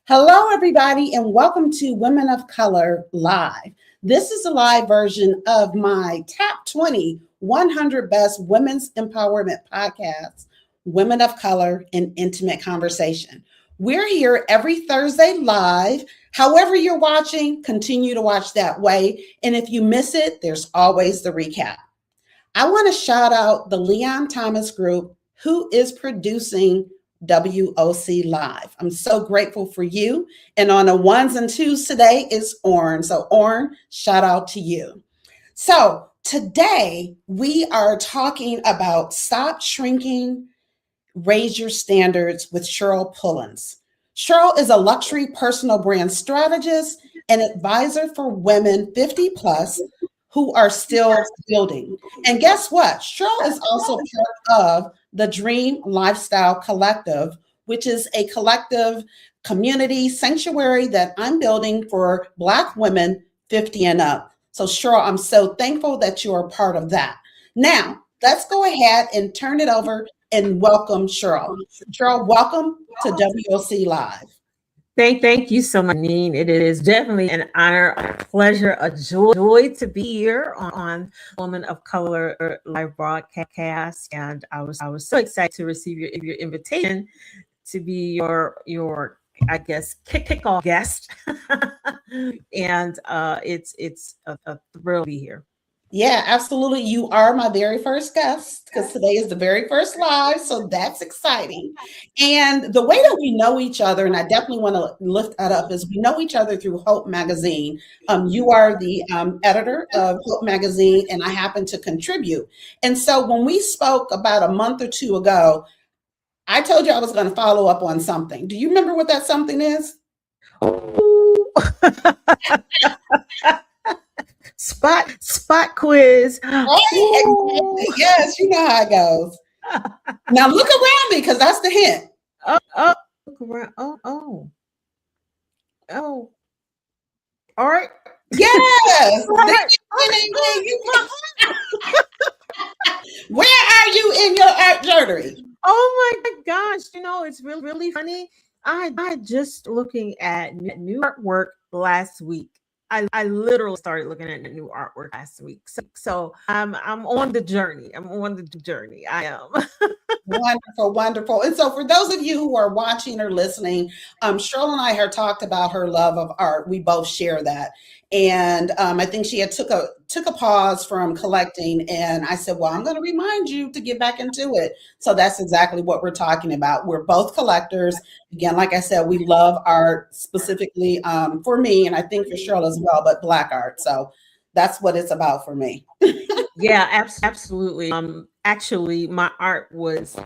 Hello, everybody, and welcome to Women of Color Live. This is a live version of my top 20 100 best women's empowerment podcasts, Women of Color in Intimate Conversation. We're here every Thursday live. However you're watching, continue to watch that way. And if you miss it, there's always the recap. I want to shout out the Leon Thomas Group, who is producing WOC Live. I'm so grateful for you. And on the ones and twos today is Orn. So Orn, shout out to you. So today we are talking about stop shrinking, raise your standards with Cheryl Pullins. Cheryl is a luxury personal brand strategist and advisor for women 50 plus who are still building. And guess what? Cheryl is also part of the Dream Lifestyle Collective, which is a collective community sanctuary that I'm building for Black women 50 and up. So Cheryl, I'm so thankful that you are part of that. Now, let's go ahead and turn it over and welcome Cheryl. Cheryl, welcome to WOC Live. Thank you so much, Deneen. It is definitely an honor, a pleasure, a joy to be here on Women of Color live broadcast. And I was so excited to receive your invitation to be your I guess kickoff guest. And it's a thrill to be here. Yeah, absolutely. You are my very first guest because today is the very first live. So that's exciting. And the way that we know each other, and I definitely want to lift that up, is we know each other through Hope Magazine. You are the editor of Hope Magazine, and I happen to contribute. And so when we spoke about a month or two ago, I told you I was going to follow up on something. Do you remember what that something is? Oh. Spot quiz. Right? Exactly. Yes, you know how it goes. Now look around me because that's the hint. Look around. Oh. All right. Yes. Where are you in your art journey? Oh my gosh! It's really funny. I just looking at new artwork last week. I literally started looking at new artwork last week. So I'm on the journey. I am. Wonderful. And so for those of you who are watching or listening, Cheryl and I have talked about her love of art. We both share that. And I think she had took a pause from collecting. And I said, well, I'm going to remind you to get back into it. So that's exactly what we're talking about. We're both collectors. Again, like I said, we love art specifically for me, and I think for Cheryl as well, but Black art. So that's what it's about for me. Yeah, absolutely. Actually, my art was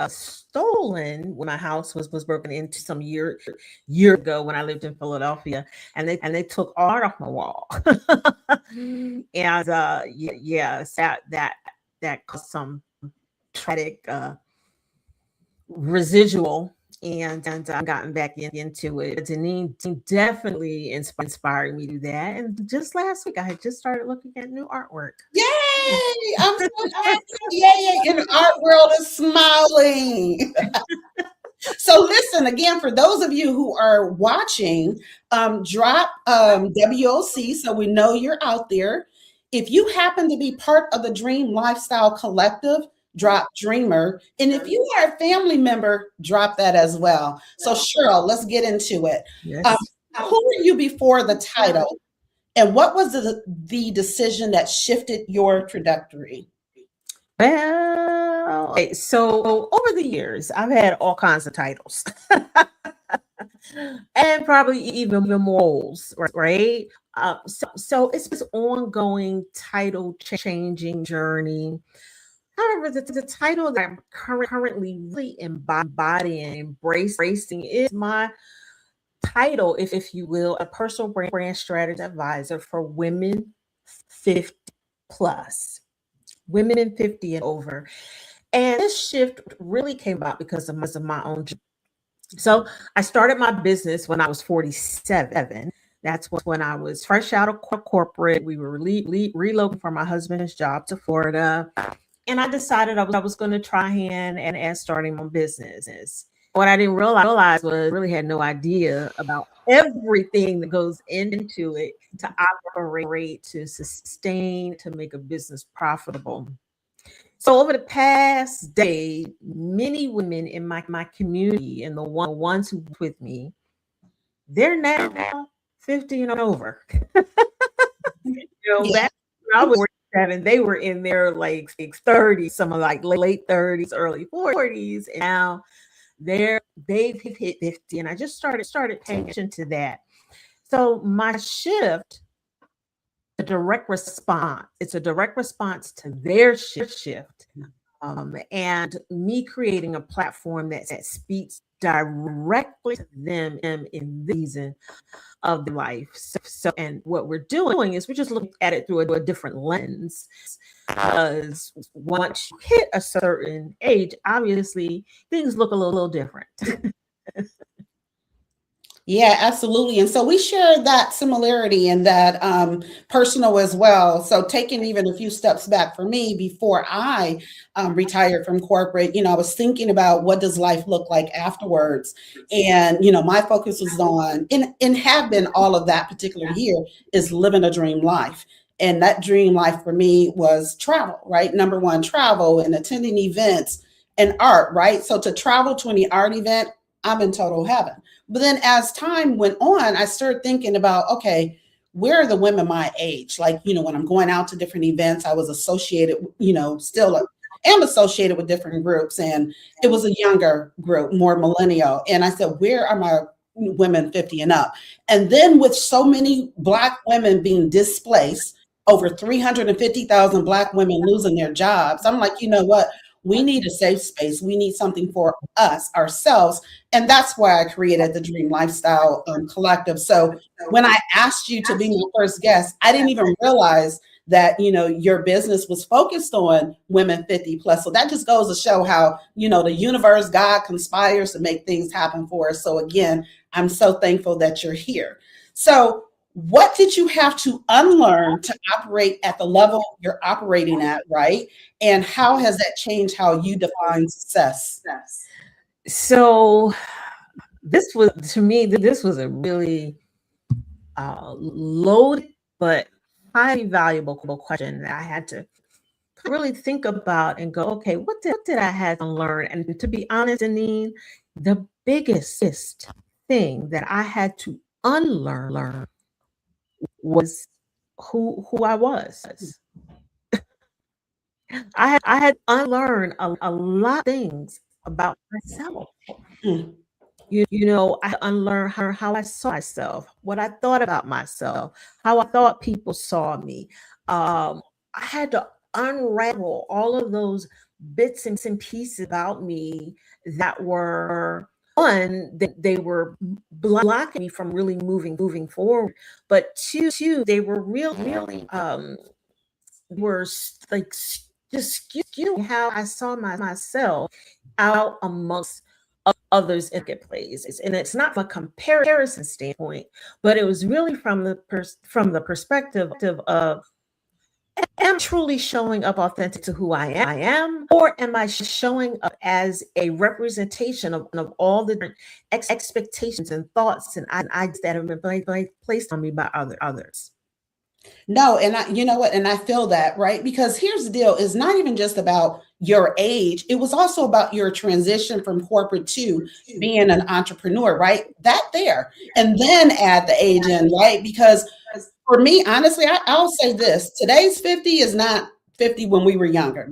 stolen when my house was broken into some year ago when I lived in Philadelphia, and they took art off my wall. And that caused some tragic residual. And I've gotten back into it. Deneen definitely inspired me to do that. And just last week, I had just started looking at new artwork. Yay! I'm so happy. Yay! And the art world is smiling. So listen, again, for those of you who are watching, drop WOC so we know you're out there. If you happen to be part of the Dream Lifestyle Collective, drop Dreamer. And if you are a family member, drop that as well. So Cheryl, let's get into it. Yes. Who were you before the title? And what was the decision that shifted your trajectory? Well, okay, so over the years, I've had all kinds of titles. And probably even more roles, right? So it's this ongoing title changing journey. However, the title that I'm currently really embodying, embracing is my title, if you will, a personal brand strategy advisor for women 50 plus, women 50 and over. And this shift really came about because of my own journey. So I started my business when I was 47. That's when I was fresh out of corporate. We were relocating from my husband's job to Florida. And I decided I was going to try hand and starting my business. What I didn't realize was I really had no idea about everything that goes into it to operate, to sustain, to make a business profitable. So over the past decade, many women in my community and the ones who work with me, they're now 50 and over. Yeah. Back when I was 47, they were in their like 30s, some of like late 30s, early 40s, and now they've hit 50. And I just started paying attention to that. So my shift, a direct response. It's a direct response to their shift. And me creating a platform that speaks directly to them in this season of their life. So, and what we're doing is we're just looking at it through a different lens. Because once you hit a certain age, obviously things look a little different. Yeah, absolutely. And so we share that similarity and that personal as well. So taking even a few steps back for me before I retired from corporate, I was thinking about what does life look like afterwards. And, my focus was on, and have been all of that particular year, is living a dream life. And that dream life for me was travel, right? Number one, travel and attending events and art, right? So to travel to any art event, I'm in total heaven. But then as time went on, I started thinking about, okay, where are the women my age? Like, when I'm going out to different events, I was associated, still am associated with different groups. And it was a younger group, more millennial. And I said, where are my women 50 and up? And then with so many Black women being displaced, over 350,000 Black women losing their jobs, I'm like, you know what? We need a safe space. We need something for us, ourselves. And that's why I created the Dream Lifestyle Collective. So when I asked you to be my first guest, I didn't even realize that, your business was focused on women 50 plus. So that just goes to show how, the universe, God conspires to make things happen for us. So again, I'm so thankful that you're here. So what did you have to unlearn to operate at the level you're operating at, right? And how has that changed how you define success? So this was, to me, this was a really loaded but highly valuable question that I had to really think about and go, okay, what did I have to learn? And to be honest, Deneen, the biggest thing that I had to unlearn was who I was. I had unlearned a lot of things about myself. Mm. I unlearned how I saw myself, what I thought about myself, how I thought people saw me. I had to unravel all of those bits and pieces about me that were, one, that they were blocking me from really moving forward, but two, they were really were like just skewing how I saw myself out amongst others in marketplaces. And it's not from a comparison standpoint, but it was really from the perspective of, am I truly showing up authentic to who I am, or am I showing up as a representation of all the different expectations and thoughts and ideas that have been placed on me by others? No, and you know what? And I feel that, right? Because here's the deal, it's not even just about your age. It was also about your transition from corporate to being an entrepreneur, right? That there. And then add the age in, right? Because for me, honestly, I'll say this. Today's 50 is not 50 when we were younger.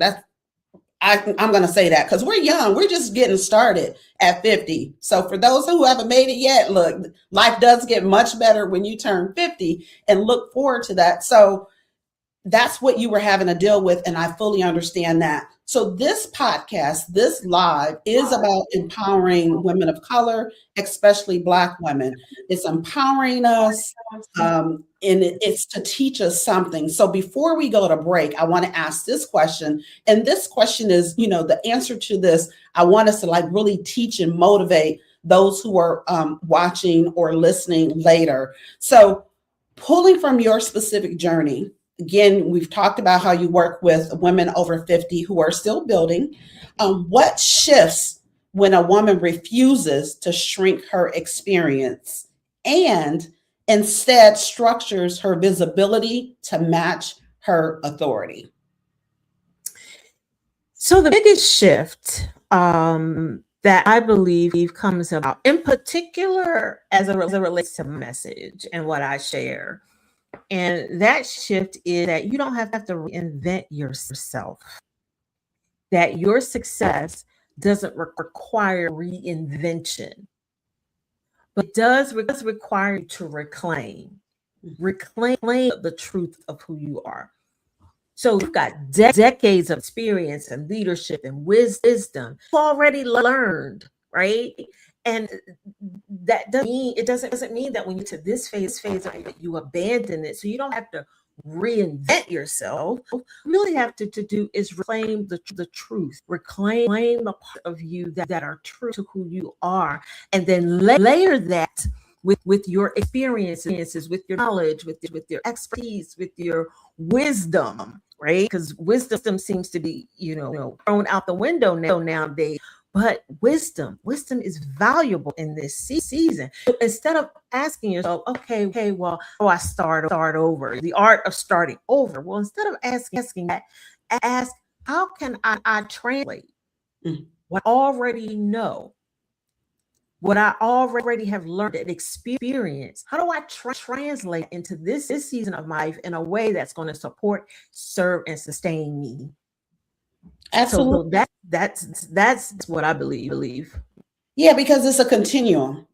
I'm going to say that because we're young. We're just getting started at 50. So for those who haven't made it yet, look, life does get much better when you turn 50, and look forward to that. So that's what you were having to deal with. And I fully understand that. So this podcast, this live, is about empowering women of color, especially Black women. It's empowering us, and it's to teach us something. So before we go to break, I want to ask this question. And this question is, the answer to this, I want us to really teach and motivate those who are watching or listening later. So pulling from your specific journey, again, we've talked about how you work with women over 50 who are still building. What shifts when a woman refuses to shrink her experience and instead structures her visibility to match her authority? So the biggest shift that I believe comes about, in particular, as it relates to message and what I share, and that shift is that you don't have to reinvent yourself. That your success doesn't require reinvention, but it does require you to reclaim the truth of who you are. So you've got decades of experience and leadership and wisdom you've already learned, right? And that doesn't mean that when you get to this phase you abandon it. So you don't have to reinvent yourself. What you really have to do is reclaim the truth, reclaim the part of you that are true to who you are, and then layer that with your experiences, with your knowledge, with your expertise, with your wisdom, right? Because wisdom seems to be, thrown out the window nowadays. But wisdom is valuable in this season. So instead of asking yourself, okay, well, how do I start over? The art of starting over. Well, instead of asking that, ask, how can I translate what I already know, what I already have learned and experienced? How do I translate into this season of my life in a way that's going to support, serve, and sustain me? Absolutely. So that's what I believe. Yeah, because it's a continuum.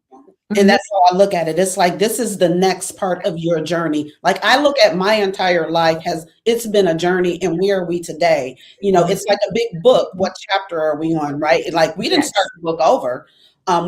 And that's how I look at it. It's like, this is the next part of your journey. Like, I look at my entire life it's been a journey, and where are we today? It's like a big book. What chapter are we on, right? Like, we didn't start the book over.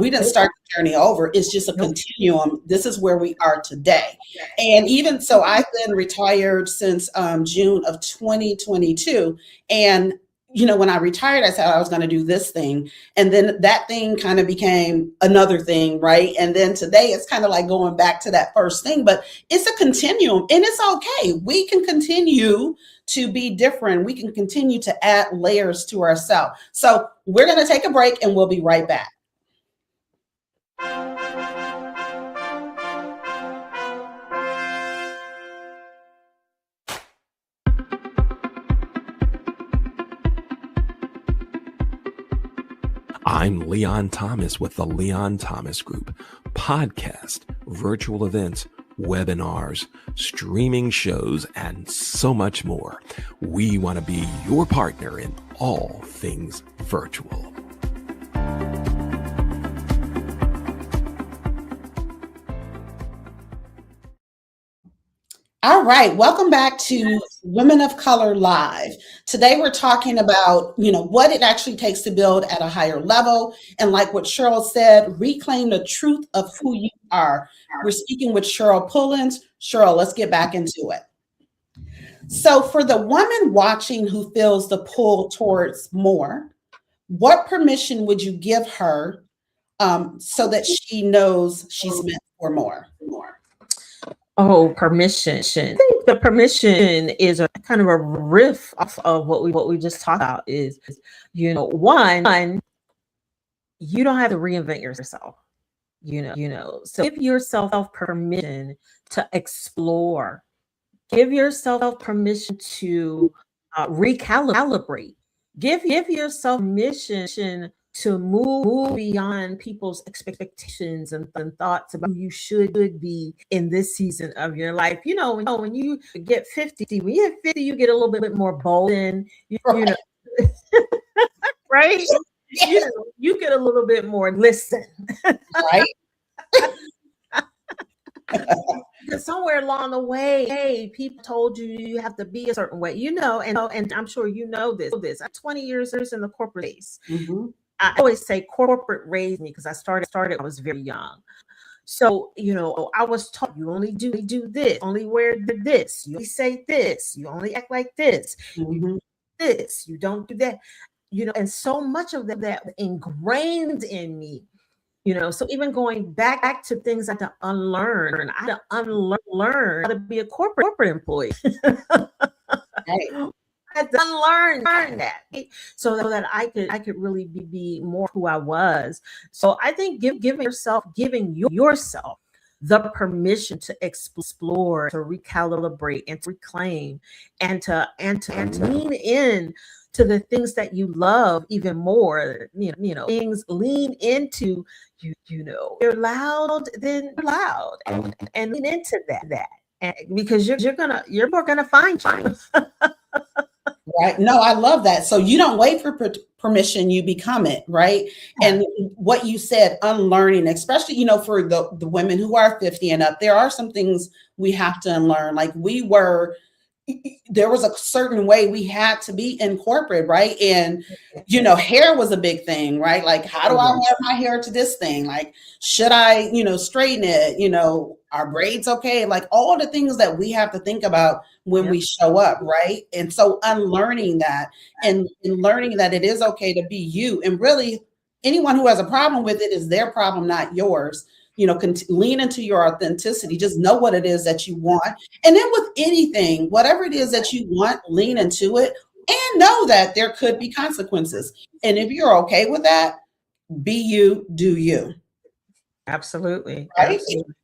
We didn't start the journey over. It's just a continuum. This is where we are today. And even so, I've been retired since June of 2022. And when I retired, I said I was going to do this thing. And then that thing kind of became another thing, right? And then today it's kind of like going back to that first thing, but it's a continuum, and it's okay. We can continue to be different. We can continue to add layers to ourselves. So we're going to take a break, and we'll be right back. I'm Leon Thomas with the Leon Thomas Group. Podcast, virtual events, webinars, streaming shows, and so much more. We want to be your partner in all things virtual. All right, welcome back to Women of Color Live. Today we're talking about, what it actually takes to build at a higher level. And like what Cheryl said, reclaim the truth of who you are. We're speaking with Cheryl Pullins. Cheryl, let's get back into it. So for the woman watching who feels the pull towards more, what permission would you give her so that she knows she's meant for more? Oh, permission. I think the permission is a kind of a riff off of what we just talked about. Is one, you don't have to reinvent yourself. So give yourself permission to explore. Give yourself permission to recalibrate. Give yourself permission to move beyond people's expectations and thoughts about who you should be in this season of your life. When you get 50, when you get 50, you get a little bit more bold, and right? You get a little bit more listen. Right? Because somewhere along the way, hey, people told you have to be a certain way, and I'm sure you know this. I'm 20 years in the corporate space. Mm-hmm. I always say corporate raised me because I started I was very young. So, I was taught you only do this, only wear this, you only say this, you only act like this, you do this, you don't do that, and so much of that ingrained in me, so even going back to things I had to unlearn how to be a corporate employee. Right. had to unlearn that, so that I could really be more who I was. So I think giving yourself the permission to explore, to recalibrate, and to reclaim, and to lean in to the things that you love even more. Things lean into you're loud, then you're loud, and lean into that. And because you're more gonna find you. Right. No, I love that. So you don't wait for permission, you become it, right? Yeah. And what you said, unlearning, especially, for the women who are 50 and up, there are some things we have to unlearn. Like there was a certain way we had to be in corporate, right? And, hair was a big thing, right? Like, how do I wear my hair to this thing? Like, should I, straighten it? Are braids okay? Like all the things that we have to think about when we show up, right? And so unlearning that and learning that it is okay to be you. And really, anyone who has a problem with it is their problem, not yours. Lean into your authenticity. Just know what it is that you want. And then with anything, whatever it is that you want, lean into it and know that there could be consequences. And if you're okay with that, be you, do you. Absolutely. Right? Absolutely.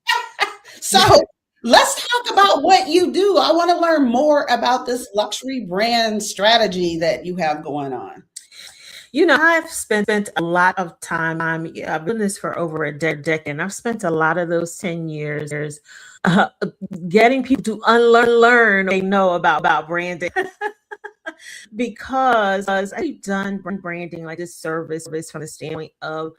So let's talk about what you do. I want to learn more about this luxury brand strategy that you have going on. I've spent a lot of time. I've been this for over a decade, and I've spent a lot of those 10 years getting people to unlearn what they know about branding. Because I've done branding like this service from the standpoint of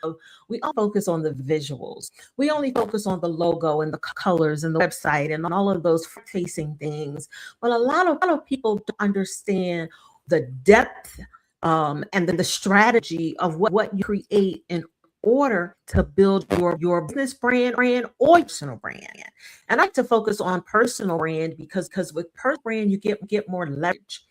we all focus on the visuals. We only focus on the logo and the colors and the website and all of those facing things. But a lot of people don't understand the depth and then the strategy of what you create in order to build your business brand or personal brand. And I like to focus on personal brand because with personal brand you get more leverage.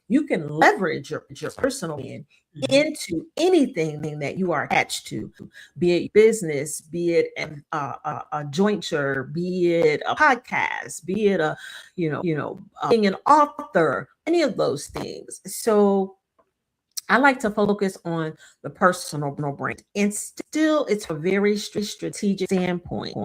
You can leverage your personal brand into anything that you are attached to, be it business, be it a jointure, be it a podcast, be it being an author, any of those things. So I like to focus on the personal brand, and still it's a very strategic standpoint.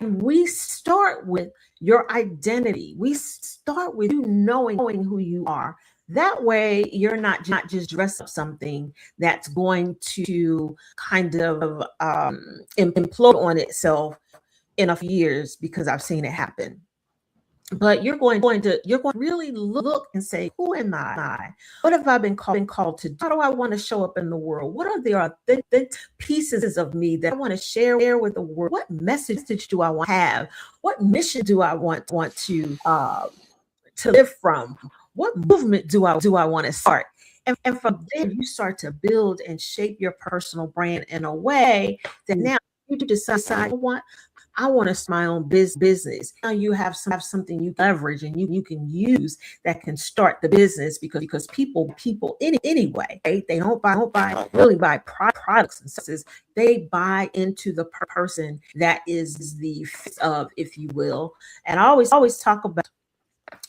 And we start with your identity. We start with you knowing who you are. That way, you're not just dressed up something that's going to kind of implode on itself in a few years, because I've seen it happen. But you're going to really look and say, who am I? What have I been called to do? How do I want to show up in the world? What are the authentic pieces of me that I want to share with the world? What message do I want to have? What mission do I want to live from? What movement do I want to start? And from there, you start to build and shape your personal brand in a way that now you decide, I want to start my own business. Now you have something you leverage and you can use that can start the business, because people anyway, right? They don't really buy products and services. They buy into the person that is the face of, if you will. And I always talk about,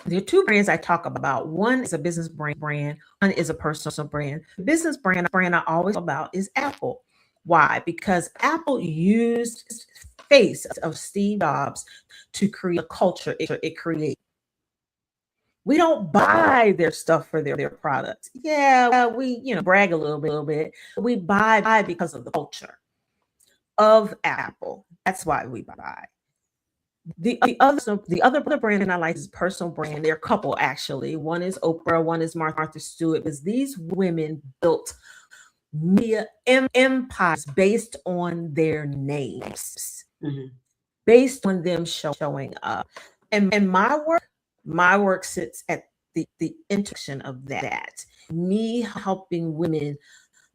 there are two brands I talk about. One is a business brand. One is a personal brand. The business brand I always talk about is Apple. Why? Because Apple used face of Steve Jobs to create a culture it created. We don't buy their stuff for their products. Yeah, we brag a little bit. We buy because of the culture of Apple. That's why we buy. The other brand I like is personal brand. There are a couple actually. One is Oprah, one is Martha Stewart. Because these women built media empires based on their names, based on them showing up. And my work sits at the intersection of that. Me helping women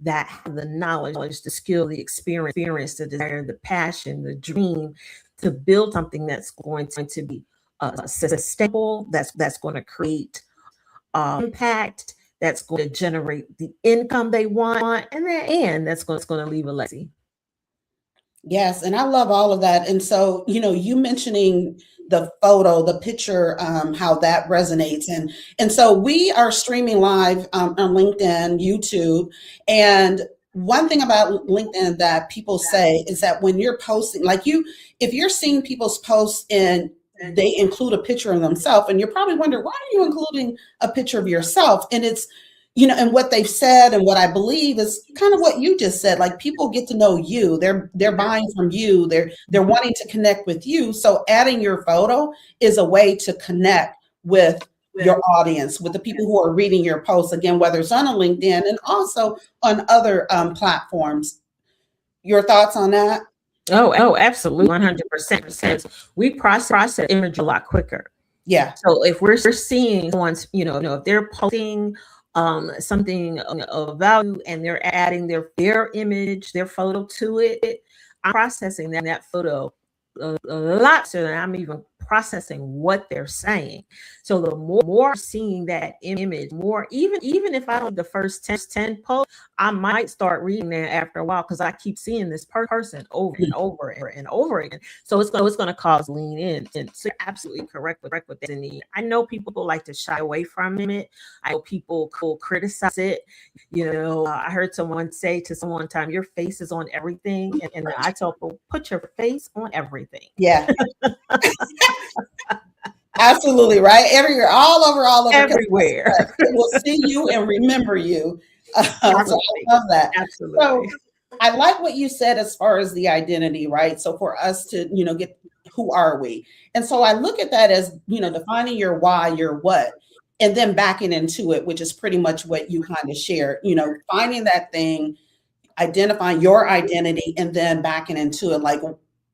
that have the knowledge, the skill, the experience, the desire, the passion, the dream to build something that's going to be sustainable, that's going to create impact, that's going to generate the income they want, and that's going to leave a legacy. Yes, and I love all of that. And so, you mentioning the photo, the picture, how that resonates, and so we are streaming live on LinkedIn, YouTube, and one thing about LinkedIn that people say is that when you're posting, like if you're seeing people's posts and they include a picture of themselves, and you're probably wondering why are you including a picture of yourself, and it's and what they've said and what I believe is kind of what you just said. Like people get to know you, they're buying from you, they're wanting to connect with you. So adding your photo is a way to connect with your audience, with the people who are reading your posts. Again, whether it's on a LinkedIn and also on other platforms. Your thoughts on that? Oh, absolutely, 100%. We process image a lot quicker. Yeah. So if we're seeing someone's, if they're posting something of value and they're adding their image, their photo to it, I'm processing that photo a lot so that I'm even processing what they're saying. So the more seeing that image, more even if I don't the first 10 posts, I might start reading that after a while because I keep seeing this person over and over and over again. So it's going to cause lean in. And so you're absolutely correct with that, Deneen. I know people like to shy away from it. I know people will criticize it. I heard someone say to someone one time, "Your face is on everything," and I tell people, "Put your face on everything." Yeah. Absolutely, right? Everywhere, all over. Everywhere. It will see you and remember you. So I love that. Absolutely. So I like what you said as far as the identity, right? So for us to, get who are we? And so I look at that as, defining your why, your what, and then backing into it, which is pretty much what you kind of shared, finding that thing, identifying your identity, and then backing into it, like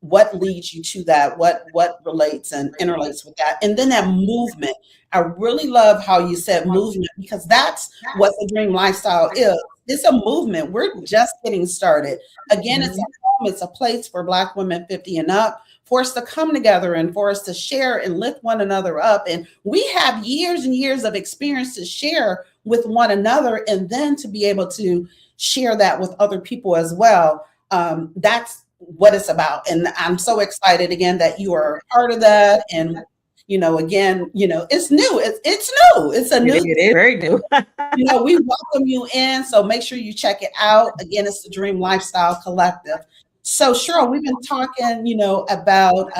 what leads you to that, what relates and interrelates with that, and then that movement. I really love how you said movement, because that's what the dream lifestyle is. It's a movement. We're just getting started. Again, it's a home, it's a place for Black women 50 and up, for us to come together and for us to share and lift one another up. And we have years and years of experience to share with one another, and then to be able to share that with other people as well. That's what it's about. And I'm so excited again that you are part of that. And, again, it's new. It's new. It's a new. It is very new. We welcome you in. So make sure you check it out. Again, it's the Dream Lifestyle Collective. So Cheryl, we've been talking, about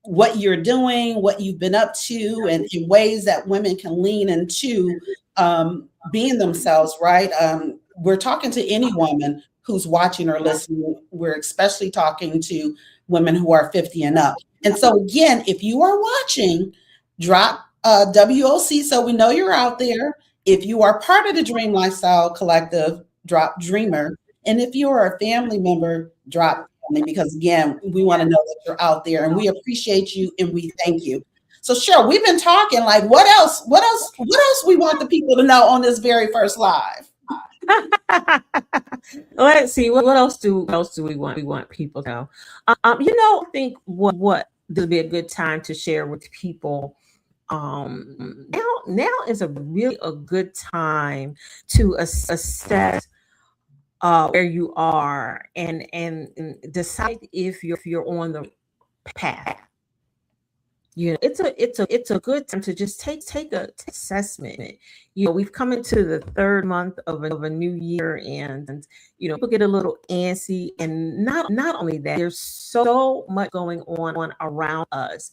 what you're doing, what you've been up to, and in ways that women can lean into being themselves, right? We're talking to any woman who's watching or listening. We're especially talking to women who are 50 and up. And so again, if you are watching, drop WOC so we know you're out there. If you are part of the Dream Lifestyle Collective, drop Dreamer. And if you are a family member, drop family, because again, we want to know that you're out there, and we appreciate you and we thank you. So Cheryl, we've been talking, like what else we want the people to know on this very first live? Let's see. What else do we want people to know? I think what this would be a good time to share with people. Now is a really a good time to assess where you are and decide if you're on the path. It's a good time to just take a assessment. We've come into the third month of a new year, and people get a little antsy, and not only that, there's so much going on around us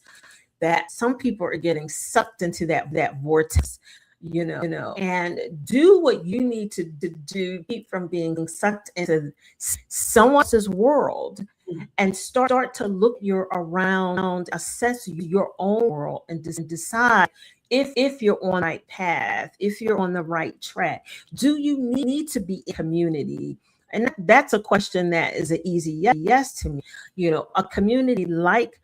that some people are getting sucked into that vortex. And do what you need to do, keep from being sucked into someone else's world, and start to look around, assess your own world, and decide if you're on the right path, if you're on the right track. Do you need to be in community? And that's a question that is an easy yes to me. A community like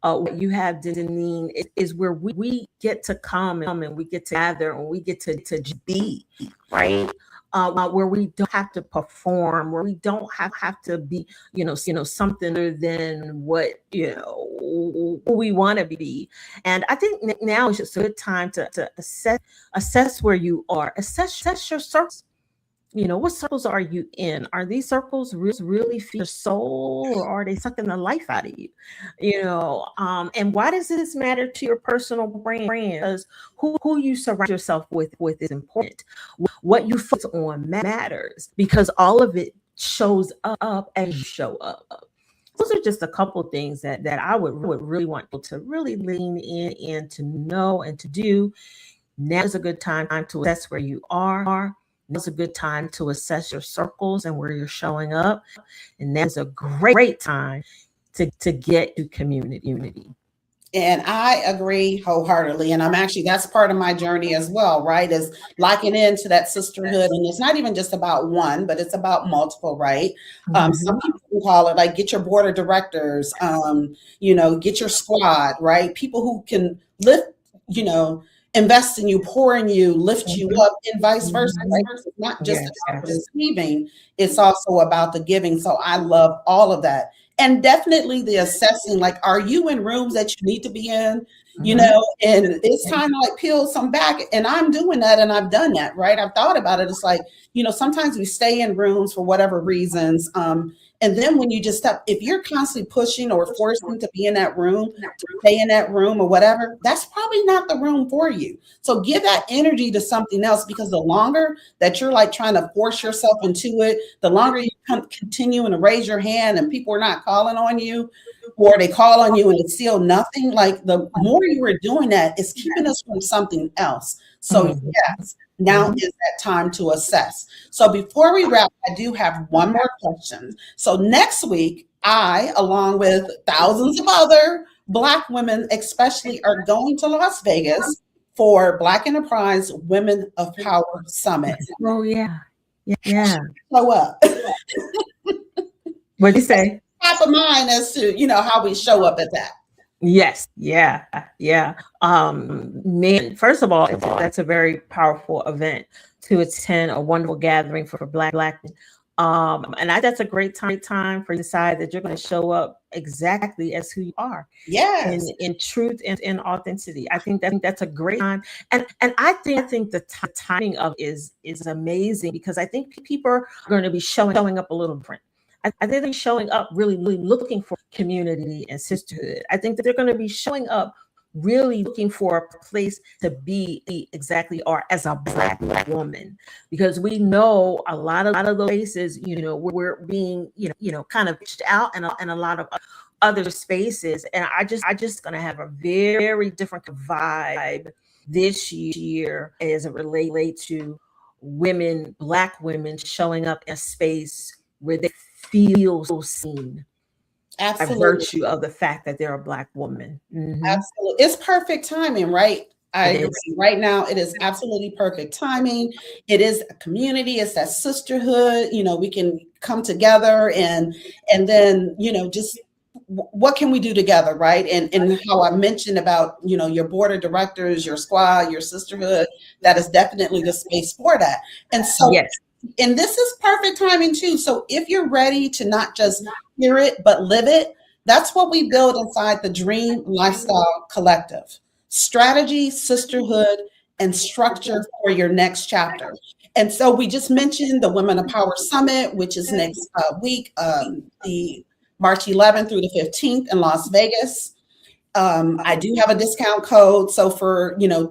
what you have, Deneen, is where we get to come and we get to gather and we get to be, right? Where we don't have to perform, where we don't have to be, something other than what we want to be. And I think now is just a good time to assess where you are, assess your circles. what circles are you in? Are these circles really feed your soul, or are they sucking the life out of you? And why does this matter to your personal brand? Because who you surround yourself with is important. What you focus on matters, because all of it shows up as you show up. Those are just a couple of things that I would really want people to really lean in to know and to do. Now is a good time to assess where you are. Now's a good time to assess your circles and where you're showing up. And now's a great time to get to community. And I agree wholeheartedly. And that's part of my journey as well, right? Is locking into that sisterhood. And it's not even just about one, but it's about multiple, right? Some people call it like, get your board of directors, get your squad, right? People who can lift, invest in you, pour in you, lift you up, and vice versa. Right? It's not just about the receiving, it's also about the giving. So I love all of that. And definitely the assessing, like, are you in rooms that you need to be in? And it's time to like peel some back. And I'm doing that, and I've done that, right? I've thought about it. It's like, sometimes we stay in rooms for whatever reasons. And then when you just if you're constantly pushing or forcing to be in that room, to stay in that room or whatever, that's probably not the room for you. So give that energy to something else, because the longer that you're like trying to force yourself into it, the longer you continue to raise your hand and people are not calling on you, or they call on you and it's still nothing. Like, the more you are doing that, it's keeping us from something else. So yes, now is that time to assess. So before we wrap, I do have one more question. So next week, I, along with thousands of other Black women, especially, are going to Las Vegas for Black Enterprise Women of Power Summit. Oh, yeah. Show up. What'd you say? Top of mind as to, how we show up at that. Yes. Yeah. Man, first of all, that's a very powerful event to attend, a wonderful gathering for Black. And that's a great time for you to decide that you're going to show up exactly as who you are. Yes. In truth and in authenticity. I think that's a great time. And I think the timing of is amazing, because I think people are going to be showing up a little different. I think they're showing up really looking for community and sisterhood. I think that they're going to be showing up really looking for a place to be exactly or as a Black woman, because we know a lot of those places, we're being, kind of pushed out, and a lot of other spaces. And I just going to have a very different vibe this year as it relates to women, Black women showing up in a space where they feel so seen. Absolutely. By virtue of the fact that they're a Black woman. Absolutely. It's perfect timing, right? I agree. Right now, it is absolutely perfect timing. It is a community. It's that sisterhood. We can come together and then, just what can we do together, right? And how I mentioned about, your board of directors, your squad, your sisterhood, that is definitely the space for that. And so, yes. And this is perfect timing too. So if you're ready to not just hear it, but live it, that's what we build inside the Dream Lifestyle Collective. Strategy, sisterhood, and structure for your next chapter. And so we just mentioned the Women of Power Summit, which is next week, the March 11th through the 15th in Las Vegas. I do have a discount code. So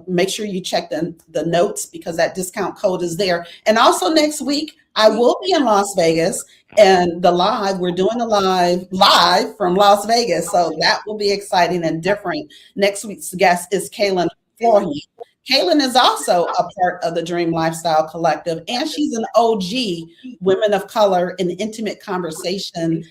make sure you check the notes, because that discount code is there. And also next week, I will be in Las Vegas, and we're doing a live from Las Vegas. So that will be exciting and different. Next week's guest is Kaylin Voorhees. Kaylin is also a part of the Dream Lifestyle Collective, and she's an OG Women of Color in Intimate Conversation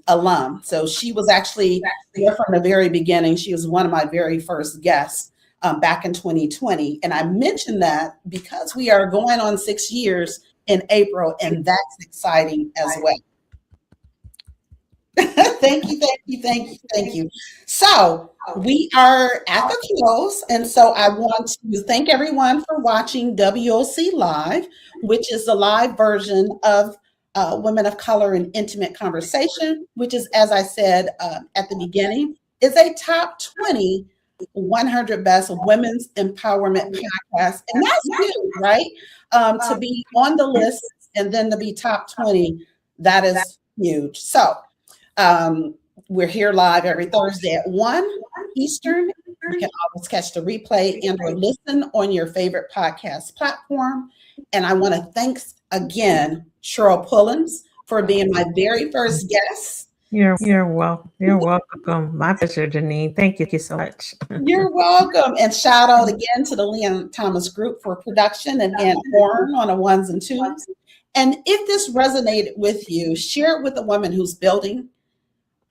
alum. So she was actually there from the very beginning. She was one of my very first guests back in 2020. And I mentioned that because we are going on 6 years in April, and that's exciting as well. Thank you. So we are at the close. And so I want to thank everyone for watching WOC Live, which is the live version of Women of Color in Intimate Conversation, which is, as I said at the beginning, is a top 20 100 Best Women's Empowerment Podcast. And that's huge, right? To be on the list and then to be top 20, that is huge. So we're here live every Thursday at 1 Eastern. You can always catch the replay and or listen on your favorite podcast platform. And I want to thank again Cheryl Pullins for being my very first guest. You're welcome. You're welcome. My pleasure, Deneen. Thank you so much. You're welcome. And shout out again to the Leon Thomas Group for production and Warren on the ones and twos. And if this resonated with you, share it with a woman who's building,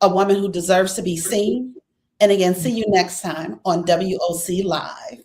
a woman who deserves to be seen. And again, see you next time on WOC Live.